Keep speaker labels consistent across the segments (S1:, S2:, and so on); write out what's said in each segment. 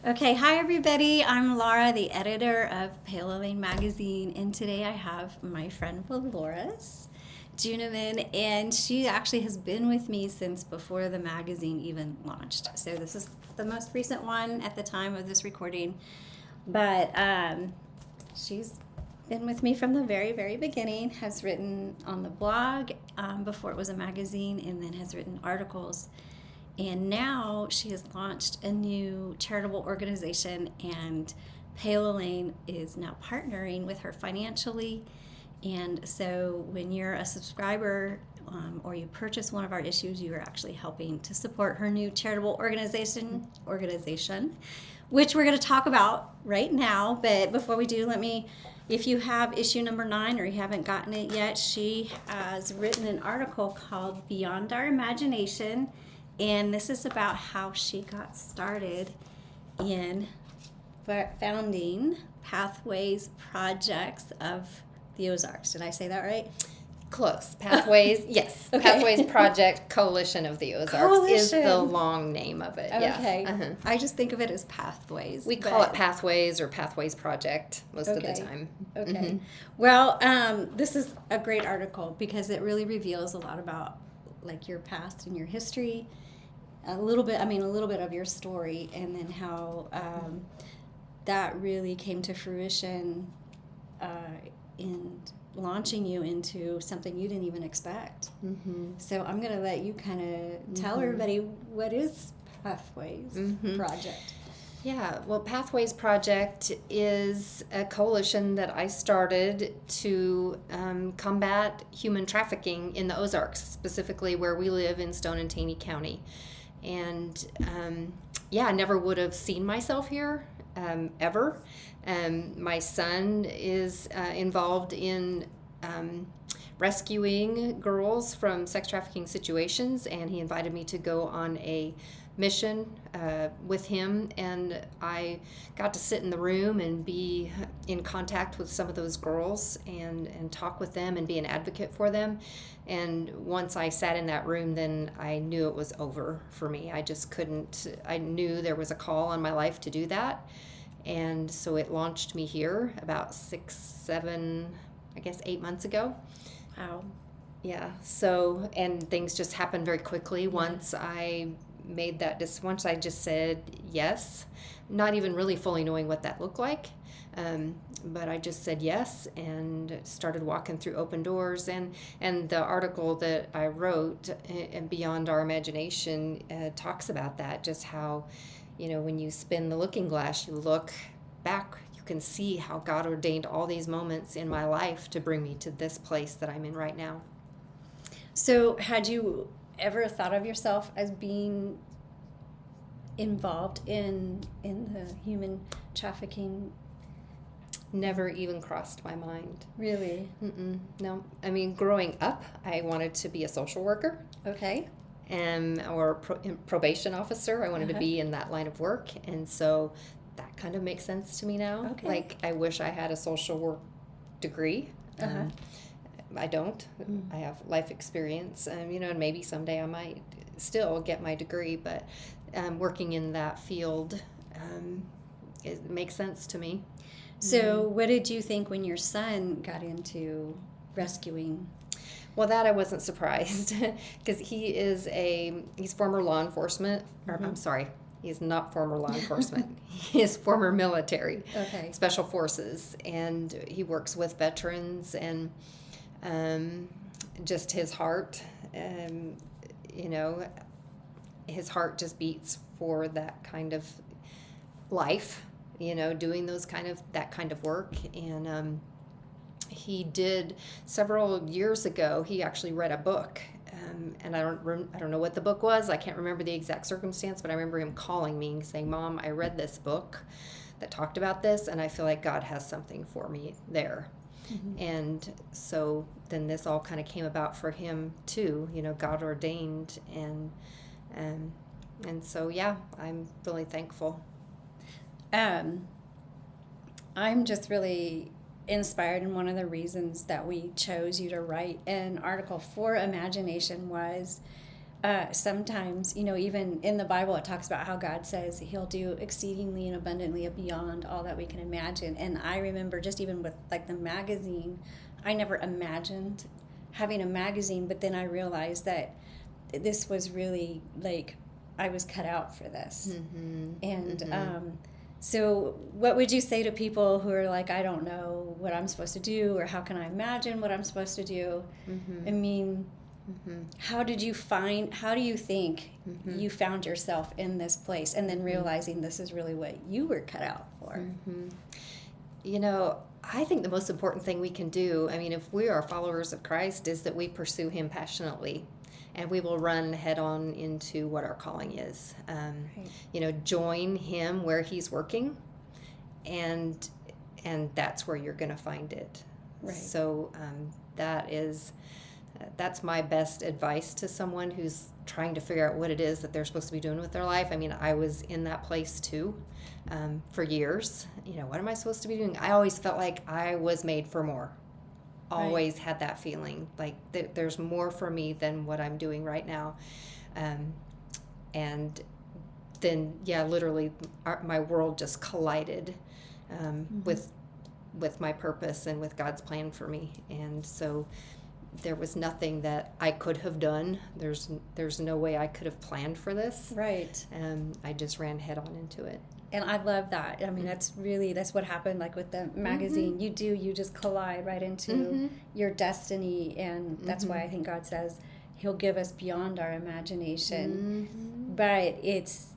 S1: Okay, hi everybody. I'm Laura, the editor of Pale Lane Magazine, and today I have my friend Dolores Juneman, and she actually has been with me since before the magazine even launched. So this is the most recent one at the time of this recording, but she's been with me from the very, very beginning, has written on the blog before it was a magazine, and then has written articles. And now she has launched a new charitable organization, and Pale Lane is now partnering with her financially. And so when you're a subscriber or you purchase one of our issues, you are actually helping to support her new charitable organization, which we're going to talk about right now. But before we do, if you have issue number 9 or you haven't gotten it yet, she has written an article called Beyond Our Imagination. And this is about how she got started in founding Pathways Projects of the Ozarks. Did I say that right?
S2: Close. Pathways, yes.
S1: Okay.
S2: Pathways Project Coalition of the Ozarks is the long name of it.
S1: Okay.
S2: Yeah. Uh-huh.
S1: I just think of it as Pathways.
S2: We call it Pathways or Pathways Project most of the time.
S1: Okay.
S2: Mm-hmm.
S1: Well, this is a great article because it really reveals a lot about like your past and your history. A little bit of your story, and then how that really came to fruition in launching you into something you didn't even expect.
S2: Mm-hmm.
S1: So I'm going to let you kind of tell everybody what is Pathways Project.
S2: Yeah, well, Pathways Project is a coalition that I started to combat human trafficking in the Ozarks, specifically where we live in Stone and Taney County. And I never would have seen myself here ever. My son is involved in rescuing girls from sex trafficking situations, and he invited me to go on a mission with him, and I got to sit in the room and be in contact with some of those girls and talk with them and be an advocate for them. And once I sat in that room, then I knew it was over for me. I knew there was a call on my life to do that. And so it launched me here about 8 months ago.
S1: Wow.
S2: Yeah. So, and things just happened very quickly once I just said yes, not even really fully knowing what that looked like. But I just said yes and started walking through open doors. And the article that I wrote, Beyond Our Imagination, talks about that, just how, when you spin the looking glass, you look back, you can see how God ordained all these moments in my life to bring me to this place that I'm in right now.
S1: So had you ever thought of yourself as being involved in the human trafficking?
S2: Never even crossed my mind.
S1: Really?
S2: No. I mean, growing up, I wanted to be a social worker.
S1: Okay.
S2: Or probation officer. I wanted to be in that line of work. And so that kind of makes sense to me now.
S1: Okay.
S2: Like, I wish I had a social work degree. I don't. I have life experience. And maybe someday I might still get my degree. But working in that field, it makes sense to me.
S1: So what did you think when your son got into rescuing?
S2: Well, that I wasn't surprised because he's former law enforcement. Or, I'm sorry, he's not former law enforcement. He is former military, special forces, and he works with veterans, and just his heart, his heart just beats for that kind of life. Doing that kind of work. And he did several years ago, he actually read a book. And I don't know what the book was. I can't remember the exact circumstance, but I remember him calling me and saying, "Mom, I read this book that talked about this, and I feel like God has something for me there." And so then this all kind of came about for him too, God ordained. And so, yeah, I'm really thankful.
S1: I'm just really inspired, and one of the reasons that we chose you to write an article for Imagination was sometimes, even in the Bible, it talks about how God says he'll do exceedingly and abundantly beyond all that we can imagine. And I remember just even with like the magazine, I never imagined having a magazine, but then I realized that this was really like, I was cut out for this.
S2: Mm-hmm.
S1: And
S2: Mm-hmm.
S1: so what would you say to people who are like, I don't know what I'm supposed to do, or how can I imagine what I'm supposed to do?
S2: Mm-hmm.
S1: I mean,
S2: Mm-hmm.
S1: how do you think
S2: Mm-hmm.
S1: you found yourself in this place, and then realizing this is really what you were cut out for?
S2: Mm-hmm. You know, I think the most important thing we can do, I mean, if we are followers of Christ, is that we pursue him passionately, and we will run head on into what our calling is.
S1: Right.
S2: Join him where he's working, and that's where you're going to find it.
S1: Right.
S2: So that's my best advice to someone who's trying to figure out what it is that they're supposed to be doing with their life. I mean, I was in that place too, for years. What am I supposed to be doing? I always felt like I was made for more. Always had that feeling like there's more for me than what I'm doing right now. And then, literally, my world just collided with my purpose and with God's plan for me. And so there was nothing that I could have done. There's no way I could have planned for this.
S1: Right.
S2: I just ran head on into it.
S1: And I love that. I mean, that's what happened, like with the magazine. You just collide right into your destiny, and that's why I think God says he'll give us beyond our imagination. But it's,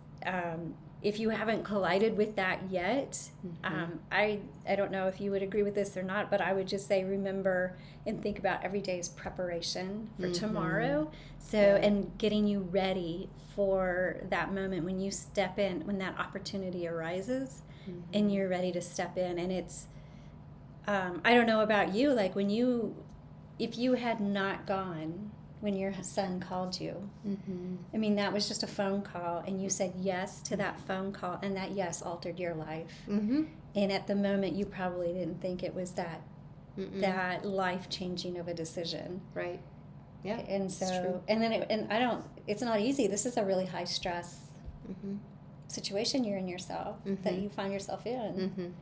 S1: if you haven't collided with that yet, I don't know if you would agree with this or not, but I would just say remember and think about every day's preparation for tomorrow. So, and getting you ready for that moment when you step in, when that opportunity arises and you're ready to step in. And it's, I don't know about you, like if you had not gone when your son called you, I mean, that was just a phone call, and you said yes to that phone call, and that yes altered your life. And at the moment, you probably didn't think it was that life-changing of a decision.
S2: Right. Yeah.
S1: And so, and then, it's not easy. This is a really high stress situation you're in yourself, that you find yourself in.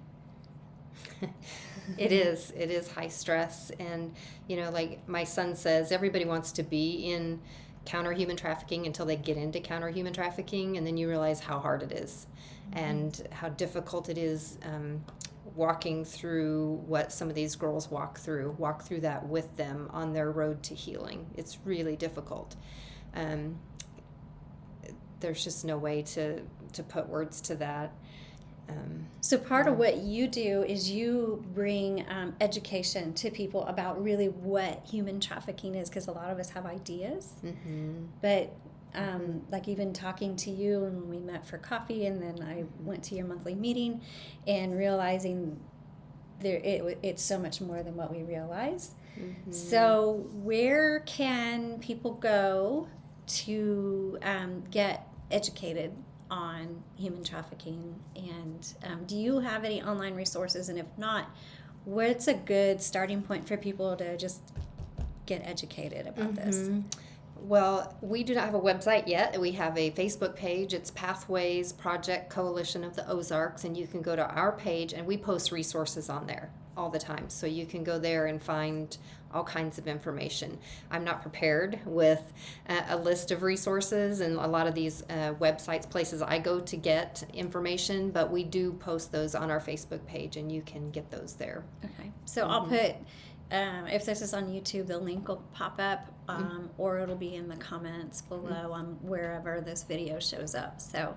S2: It is high stress. And like my son says, everybody wants to be in counter human trafficking until they get into counter human trafficking, and then you realize how hard it is and how difficult it is, walking through what some of these girls walk through that with them on their road to healing. It's really difficult. There's just no way to put words to that.
S1: So part of what you do is you bring education to people about really what human trafficking is, because a lot of us have ideas. But like even talking to you, and when we met for coffee, and then I went to your monthly meeting, and realizing it's so much more than what we realize. So where can people go to get educated on human trafficking, and do you have any online resources? And if not, what's a good starting point for people to just get educated about this?
S2: Well, we do not have a website yet. We have a Facebook page. It's Pathways Project Coalition of the Ozarks, and you can go to our page, and we post resources on there all the time. So you can go there and find all kinds of information. I'm not prepared with a list of resources and a lot of these websites, places I go to get information, but we do post those on our Facebook page, and you can get those there.
S1: Okay. So I'll put, if this is on YouTube, the link will pop up, or it'll be in the comments below on wherever this video shows up. So,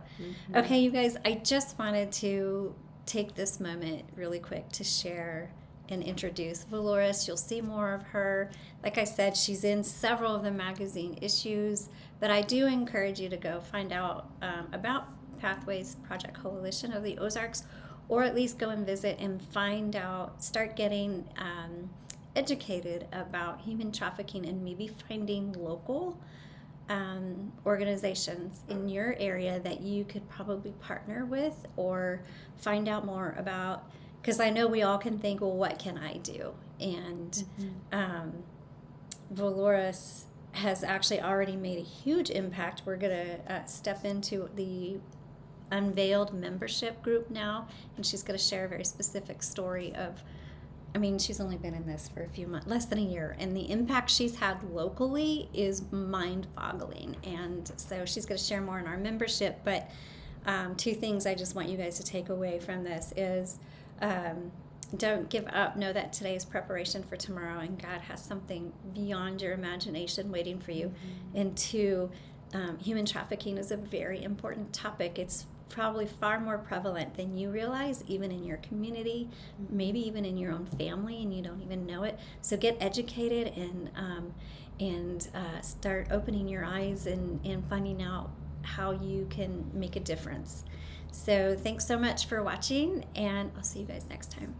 S1: okay, you guys, I just wanted to take this moment really quick to share and introduce Valoris. You'll see more of her. Like I said, she's in several of the magazine issues, but I do encourage you to go find out about Pathways Project Coalition of the Ozarks, or at least go and visit and find out, start getting educated about human trafficking, and maybe finding local organizations in your area that you could probably partner with or find out more about. Because I know we all can think, well, what can I do? And Valoris has actually already made a huge impact. We're going to step into the unveiled membership group now, and she's going to share a very specific story of, I mean, she's only been in this for a few months, less than a year, and the impact she's had locally is mind-boggling. And so she's going to share more in our membership. But two things I just want you guys to take away from this is don't give up. Know that today is preparation for tomorrow, and God has something beyond your imagination waiting for you. Mm-hmm. And two, human trafficking is a very important topic. It's probably far more prevalent than you realize, even in your community, maybe even in your own family, and you don't even know it. So get educated and start opening your eyes and finding out how you can make a difference. So thanks so much for watching, and I'll see you guys next time.